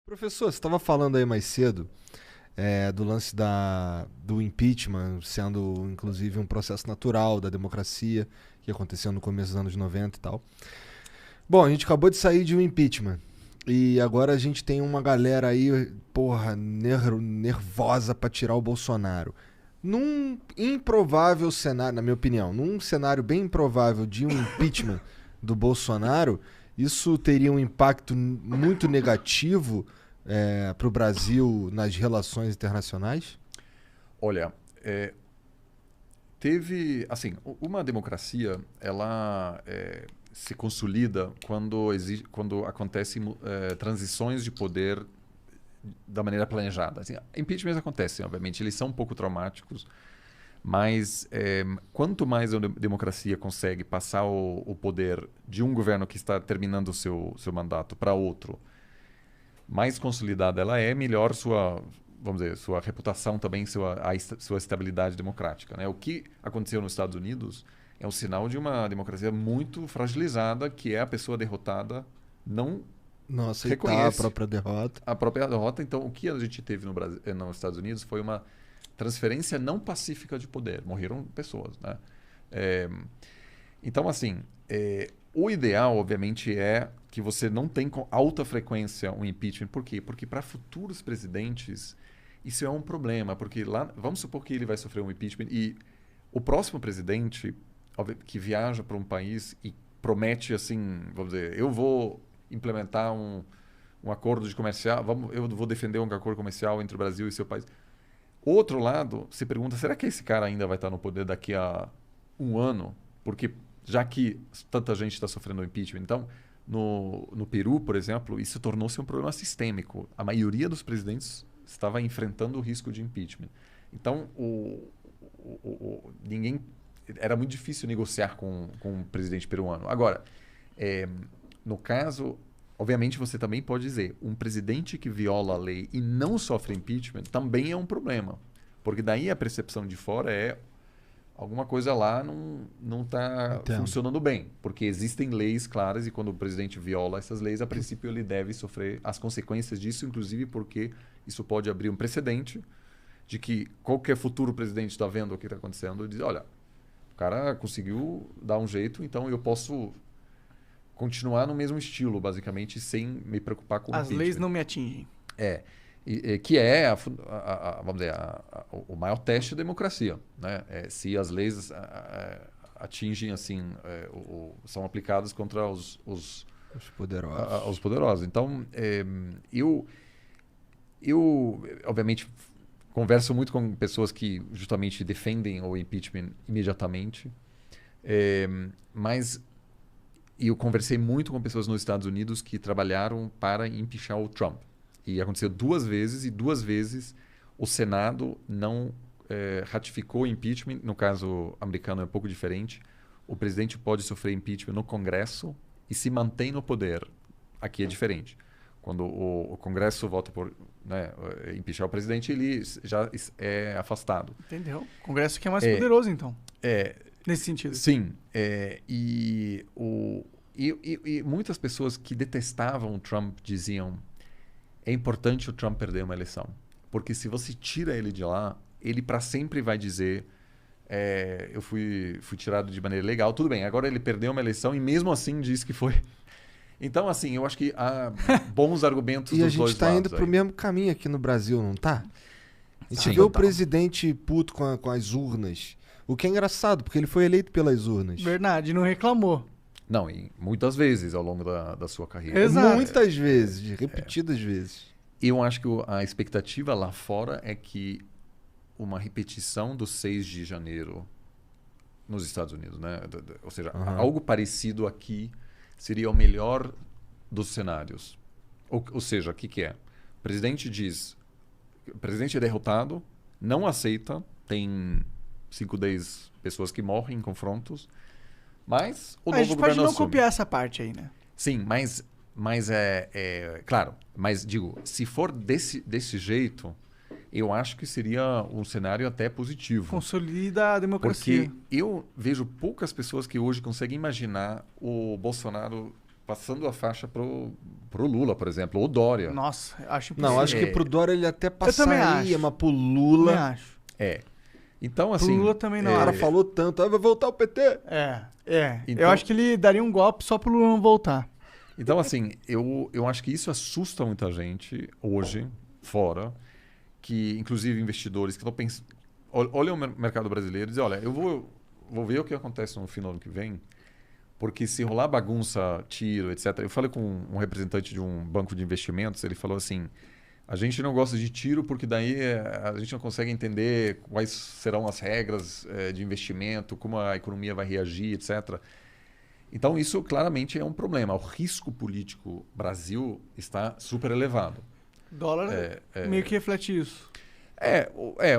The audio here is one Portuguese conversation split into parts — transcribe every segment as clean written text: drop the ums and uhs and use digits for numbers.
Professor, você estava falando aí mais cedo do lance do impeachment sendo, inclusive, um processo natural da democracia que aconteceu no começo dos anos 90 e tal. Bom, a gente acabou de sair de um impeachment e agora a gente tem uma galera aí, porra, nervosa para tirar o Bolsonaro. Num improvável cenário, na minha opinião, num cenário bem improvável de um impeachment do Bolsonaro, isso teria um impacto muito negativo para o Brasil nas relações internacionais? Olha, teve, assim, uma democracia, ela se consolida quando acontecem transições de poder da maneira planejada. Assim, impeachments acontecem, obviamente, eles são um pouco traumáticos, mas quanto mais a democracia consegue passar o poder de um governo que está terminando o seu mandato para outro, mais consolidada ela é, melhor vamos dizer, sua reputação também, sua estabilidade democrática, né? O que aconteceu nos Estados Unidos é um sinal de uma democracia muito fragilizada, que é a pessoa derrotada Não aceitar a reconhece própria derrota. a própria derrota. Então, o que a gente teve no Brasil, nos Estados Unidos foi uma transferência não pacífica de poder. Morreram pessoas, né? Então, assim, o ideal, obviamente, é que você não tenha com alta frequência um impeachment. Por quê? Porque para futuros presidentes isso é um problema, porque lá, vamos supor que ele vai sofrer um impeachment e o próximo presidente que viaja para um país e promete assim, vamos dizer, eu vou implementar um acordo de comercial, eu vou defender um acordo comercial entre o Brasil e seu país. Outro lado, se pergunta, será que esse cara ainda vai estar no poder daqui a um ano? Porque já que tanta gente está sofrendo impeachment, então no Peru, por exemplo, isso tornou-se um problema sistêmico. A maioria dos presidentes estava enfrentando o risco de impeachment. Então, ninguém era muito difícil negociar com o presidente peruano. Agora, no caso, obviamente você também pode dizer, um presidente que viola a lei e não sofre impeachment também é um problema. Porque daí a percepção de fora é alguma coisa lá não está funcionando bem. Porque existem leis claras e quando o presidente viola essas leis, a princípio ele deve sofrer as consequências disso, inclusive porque isso pode abrir um precedente de que qualquer futuro presidente está vendo o que está acontecendo e diz, olha, o cara conseguiu dar um jeito, então eu posso continuar no mesmo estilo, basicamente, sem me preocupar com o As leis não me atingem. Que é, vamos dizer, o maior teste da democracia, né? Se as leis atingem assim, são aplicadas contra os poderosos. Então, eu obviamente converso muito com pessoas que justamente defendem o impeachment imediatamente, mas eu conversei muito com pessoas nos Estados Unidos que trabalharam para impeachar o Trump. E aconteceu duas vezes, e duas vezes o Senado não ratificou o impeachment. No caso americano é um pouco diferente. O presidente pode sofrer impeachment no Congresso e se mantém no poder. Aqui é diferente. Quando o Congresso vota por impeachar o presidente, ele já é afastado. Entendeu? O Congresso que é mais poderoso, então. Nesse sentido. Sim. E muitas pessoas que detestavam o Trump diziam é importante o Trump perder uma eleição. Porque se você tira ele de lá, ele para sempre vai dizer eu fui tirado de maneira legal. Tudo bem, agora ele perdeu uma eleição e mesmo assim diz que foi. Então, assim, eu acho que há bons argumentos dos dois lados. E a gente está indo para o mesmo caminho aqui no Brasil, não tá? A gente vê o presidente puto com as urnas. O que é engraçado, porque ele foi eleito pelas urnas. Verdade, não reclamou. Não, e muitas vezes ao longo da sua carreira. Exato. Muitas vezes, repetidas vezes. Eu acho que a expectativa lá fora é que uma repetição do 6 de janeiro nos Estados Unidos, né? Ou seja, algo parecido aqui seria o melhor dos cenários. Ou seja, o que é? O presidente diz, o presidente é derrotado, não aceita, tem 5, 10 pessoas que morrem em confrontos, mas o novo governo assume. A gente pode não copiar essa parte aí, né? Sim, mas claro, mas digo, se for desse jeito, eu acho que seria um cenário até positivo. Consolida a democracia. Porque eu vejo poucas pessoas que hoje conseguem imaginar o Bolsonaro passando a faixa pro Lula, por exemplo, ou Dória. Nossa, acho impossível. Não, acho que pro Dória ele até passaria, acho. mas pro Lula... Eu acho. Então, Pro assim... Lula também não. O cara falou tanto, vai voltar o PT. Então, eu acho que ele daria um golpe só pro Lula não voltar. Então, assim, eu acho que isso assusta muita gente hoje, fora, que inclusive investidores que estão pensando... Olham o mercado brasileiro e dizem, olha, eu vou ver o que acontece no fim do ano que vem, porque se rolar bagunça, tiro, etc. Eu falei com um representante de um banco de investimentos, ele falou assim, a gente não gosta de tiro porque daí a gente não consegue entender quais serão as regras de investimento, como a economia vai reagir, etc. Então, isso claramente é um problema. O risco político Brasil está super elevado. O dólar meio que reflete isso.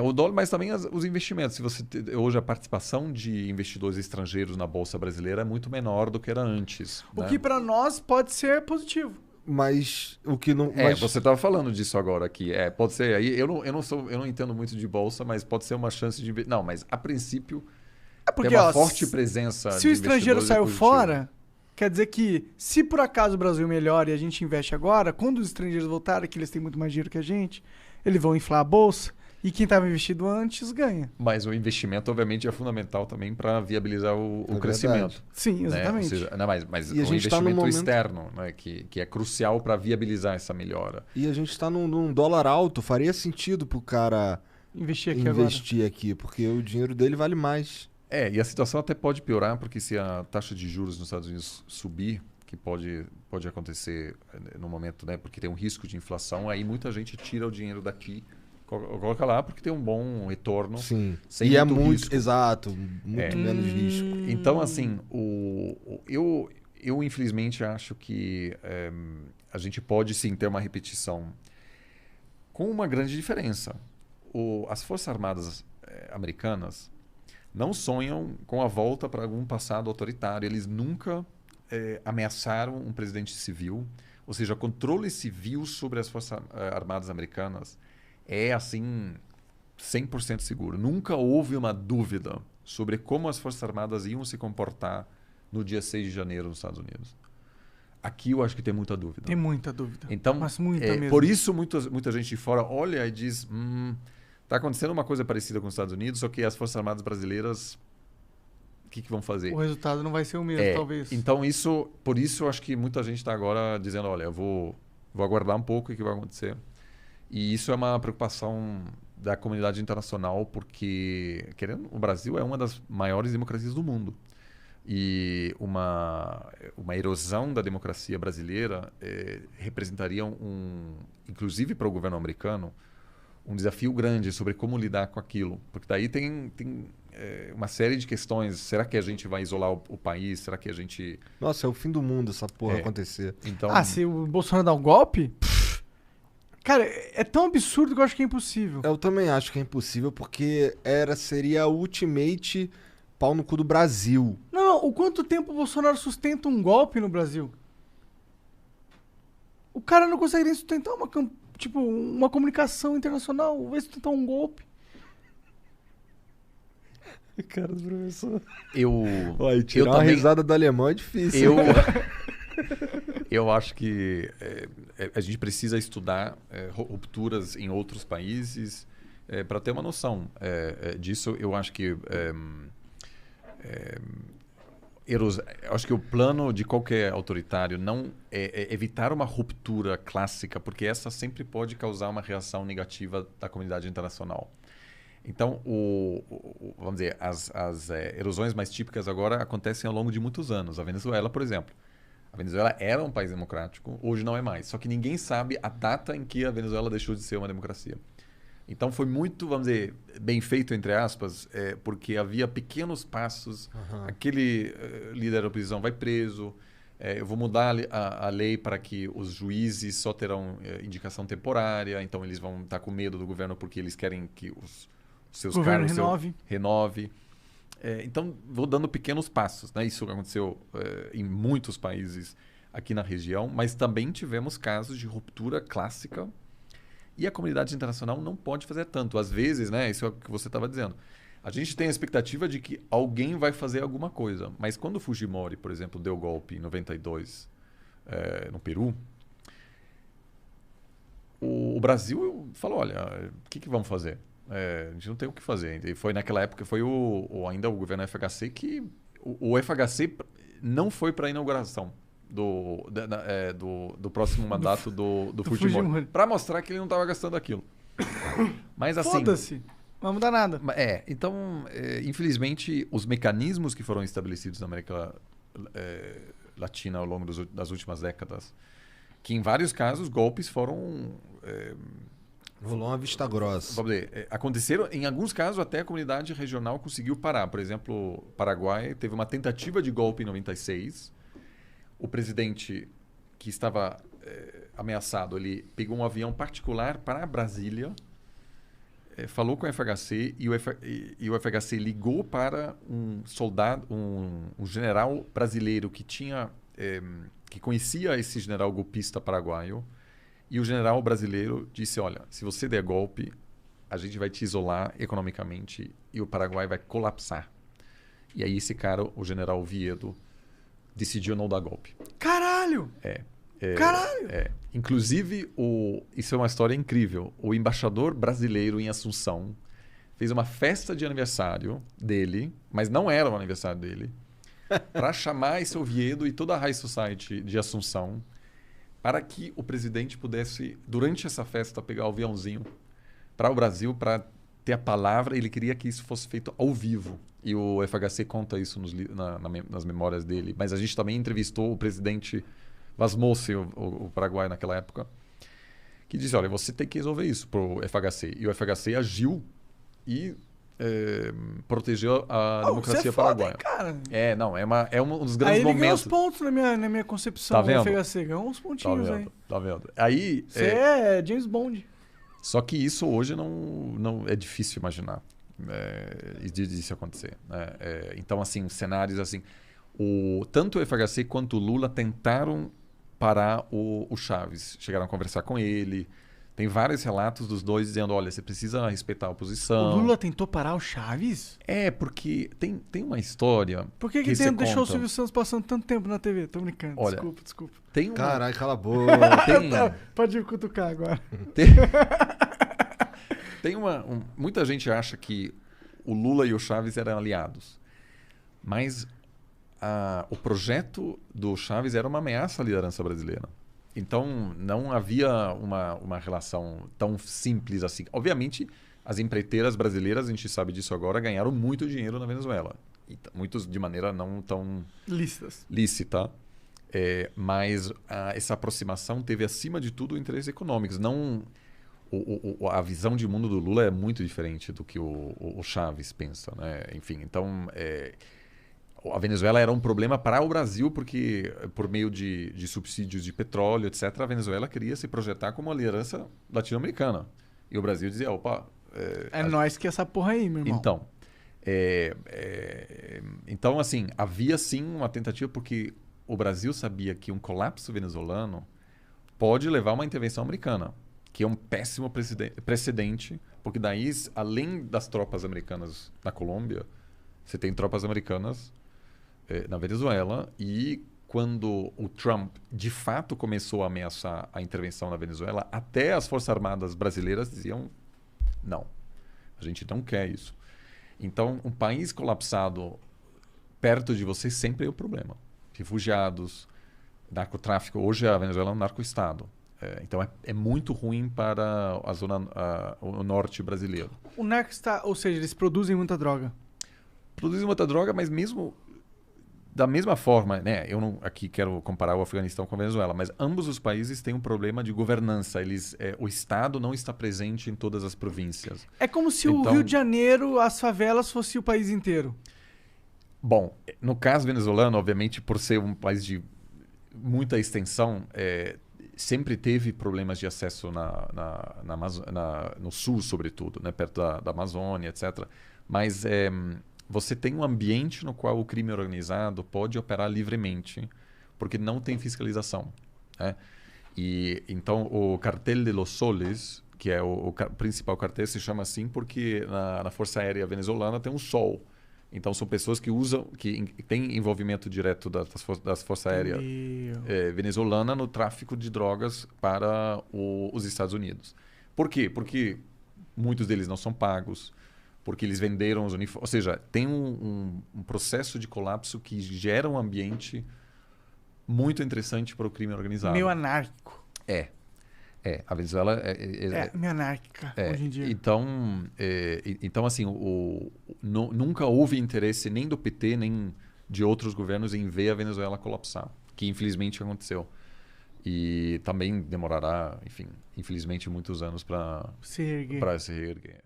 O dólar, mas também os investimentos. Se você hoje a participação de investidores estrangeiros na Bolsa Brasileira é muito menor do que era antes. O que para nós pode ser positivo. Mas o que não... Você estava falando disso agora aqui. Pode ser. Aí eu não entendo muito de Bolsa, mas pode ser uma chance de... Não, mas a princípio... Porque, tem uma forte presença se o estrangeiro saiu positivo. fora, quer dizer que se por acaso o Brasil melhora e a gente investe agora, quando os estrangeiros voltarem, que eles têm muito mais dinheiro que a gente, eles vão inflar a bolsa e quem estava investido antes ganha. Mas o investimento, obviamente, é fundamental também para viabilizar o crescimento. Sim, exatamente. Né? Ou seja, mas e o investimento externo, né? que é crucial para viabilizar essa melhora. E a gente está num dólar alto, faria sentido para o cara investir aqui, porque o dinheiro dele vale mais. E a situação até pode piorar, porque se a taxa de juros nos Estados Unidos subir, que pode acontecer no momento, né, porque tem um risco de inflação, aí muita gente tira o dinheiro daqui, coloca lá, porque tem um bom retorno. Sim, sem e muito risco. Exato, muito menos risco. Então, assim, eu infelizmente acho que a gente pode sim ter uma repetição com uma grande diferença. As Forças Armadas americanas não sonham com a volta para algum passado autoritário. Eles nunca ameaçaram um presidente civil. Ou seja, o controle civil sobre as Forças Armadas americanas é, assim, 100% seguro. Nunca houve uma dúvida sobre como as Forças Armadas iam se comportar no dia 6 de janeiro nos Estados Unidos. Aqui eu acho que tem muita dúvida. Tem muita dúvida. Então, mas muita mesmo. Por isso muita gente de fora olha e diz... Está acontecendo uma coisa parecida com os Estados Unidos, só que as Forças Armadas brasileiras, o que vão fazer? O resultado não vai ser o mesmo, talvez. Então, por isso, eu acho que muita gente está agora dizendo, olha, eu vou aguardar um pouco o que vai acontecer. E isso é uma preocupação da comunidade internacional, porque o Brasil é uma das maiores democracias do mundo. E uma erosão da democracia brasileira representaria, inclusive para o governo americano, um desafio grande sobre como lidar com aquilo. Porque daí tem uma série de questões. Será que a gente vai isolar o país? Será que a gente... Nossa, é o fim do mundo essa porra acontecer. Então... se o Bolsonaro dá um golpe... Cara, é tão absurdo que eu acho que é impossível. Eu também acho que é impossível, porque seria a ultimate pau no cu do Brasil. Não, o quanto tempo o Bolsonaro sustenta um golpe no Brasil? O cara não consegue nem sustentar uma comunicação internacional, vai sustentar um golpe. Cara do professor. Tirar uma risada do alemão é difícil. Eu acho que a gente precisa estudar rupturas em outros países para ter uma noção disso. Eu acho que eu acho que o plano de qualquer autoritário não é evitar uma ruptura clássica, porque essa sempre pode causar uma reação negativa da comunidade internacional. Então, vamos dizer, as erosões mais típicas agora acontecem ao longo de muitos anos. A Venezuela, por exemplo. A Venezuela era um país democrático, hoje não é mais. Só que ninguém sabe a data em que a Venezuela deixou de ser uma democracia. Então foi muito, vamos dizer, bem feito, entre aspas, porque havia pequenos passos. Aquele líder da oposição vai preso. Eu vou mudar a lei para que os juízes só terão indicação temporária. Então eles vão estar com medo do governo porque eles querem que os seus cargos renove. Então vou dando pequenos passos, né? Isso aconteceu em muitos países aqui na região, mas também tivemos casos de ruptura clássica. E a comunidade internacional não pode fazer tanto. Às vezes, né, isso é o que você estava dizendo, a gente tem a expectativa de que alguém vai fazer alguma coisa. Mas quando o Fujimori, por exemplo, deu golpe em 92, no Peru, o Brasil falou, olha, o que vamos fazer? A gente não tem o que fazer. E foi naquela época, foi ainda o governo FHC que... O FHC não foi para a inauguração do próximo mandato do Fujimori. Para mostrar que ele não estava gastando aquilo. Mas assim... Foda-se. Não vai mudar nada. Então, infelizmente, os mecanismos que foram estabelecidos na América Latina ao longo das últimas décadas, que em vários casos golpes foram... Rolou uma vista grossa. Vamos dizer, aconteceram, em alguns casos, até a comunidade regional conseguiu parar. Por exemplo, o Paraguai teve uma tentativa de golpe em 96. O presidente que estava ameaçado, ele pegou um avião particular para Brasília, falou com o FHC e o FHC ligou para um soldado, um general brasileiro que conhecia esse general golpista paraguaio. E o general brasileiro disse, olha, se você der golpe, a gente vai te isolar economicamente e o Paraguai vai colapsar. E aí esse cara, o general Viedo, decidiu não dar golpe. Caralho! Caralho! Inclusive, isso é uma história incrível. O embaixador brasileiro em Assunção fez uma festa de aniversário dele, mas não era o aniversário dele, para chamar esse Oviedo e toda a High Society de Assunção para que o presidente pudesse, durante essa festa, pegar o aviãozinho para o Brasil para ter a palavra. Ele queria que isso fosse feito ao vivo. E o FHC conta isso nas memórias dele. Mas a gente também entrevistou o presidente Vasmossi, o Paraguai naquela época, que disse, olha, você tem que resolver isso para o FHC. E o FHC agiu e protegeu a democracia paraguaia. Cara. É um dos grandes aí ele momentos. ganhou uns pontos na minha concepção. Tá vendo? O FHC ganhou uns pontinhos aí. Tá vendo? Aí, você é James Bond. Só que isso hoje não é difícil imaginar disso acontecer. Né? Então, assim, cenários assim... Tanto o FHC quanto o Lula tentaram parar o Chaves. Chegaram a conversar com ele. Tem vários relatos dos dois dizendo, olha, você precisa respeitar a oposição. O Lula tentou parar o Chaves? Porque tem uma história... Por que deixou o Silvio Santos passando tanto tempo na TV? Tô brincando. Olha, desculpa. Caralho, cala a boca. Pode me cutucar agora. Muita gente acha que o Lula e o Chaves eram aliados. Mas o projeto do Chaves era uma ameaça à liderança brasileira. Então, não havia uma relação tão simples assim. Obviamente, as empreiteiras brasileiras, a gente sabe disso agora, ganharam muito dinheiro na Venezuela. E muitos de maneira não tão lícita. Mas essa aproximação teve, acima de tudo, interesses econômicos. Não, a visão de mundo do Lula é muito diferente do que o Chaves pensa. Né? Enfim, então... A Venezuela era um problema para o Brasil porque, por meio de subsídios de petróleo, etc., a Venezuela queria se projetar como uma liderança latino-americana. E o Brasil dizia, opa... nós que essa porra aí, meu irmão. Então, assim, havia sim uma tentativa porque o Brasil sabia que um colapso venezuelano pode levar a uma intervenção americana, que é um péssimo precedente, porque daí, além das tropas americanas na Colômbia, você tem tropas americanas na Venezuela, e quando o Trump de fato começou a ameaçar a intervenção na Venezuela, até as Forças Armadas brasileiras diziam não, a gente não quer isso. Então, um país colapsado perto de você sempre é o problema. Refugiados, narcotráfico. Hoje a Venezuela é um narco-estado. Então é muito ruim para o norte brasileiro. O narco-estado, ou seja, eles produzem muita droga. Produzem muita droga, mas mesmo da mesma forma, né? Eu não aqui quero comparar o Afeganistão com a Venezuela, mas ambos os países têm um problema de governança. O Estado não está presente em todas as províncias. É como se o Rio de Janeiro, as favelas, fosse o país inteiro. Bom, no caso venezuelano, obviamente, por ser um país de muita extensão, sempre teve problemas de acesso no sul, sobretudo, né? Perto da Amazônia, etc. Mas você tem um ambiente no qual o crime organizado pode operar livremente, porque não tem fiscalização. Né? E então o Cartel de los Soles, que é o principal cartel, se chama assim porque na Força Aérea Venezuelana tem um sol. Então, são pessoas que usam, que têm envolvimento direto das Forças Aéreas venezuelanas no tráfico de drogas para os Estados Unidos. Por quê? Porque muitos deles não são pagos, porque eles venderam os uniformes. Ou seja, tem um processo de colapso que gera um ambiente muito interessante para o crime organizado. Meio anárquico. A Venezuela meio anárquica hoje em dia. Então assim, nunca houve interesse nem do PT, nem de outros governos em ver a Venezuela colapsar, que infelizmente aconteceu. E também demorará, enfim, infelizmente muitos anos para se reerguer.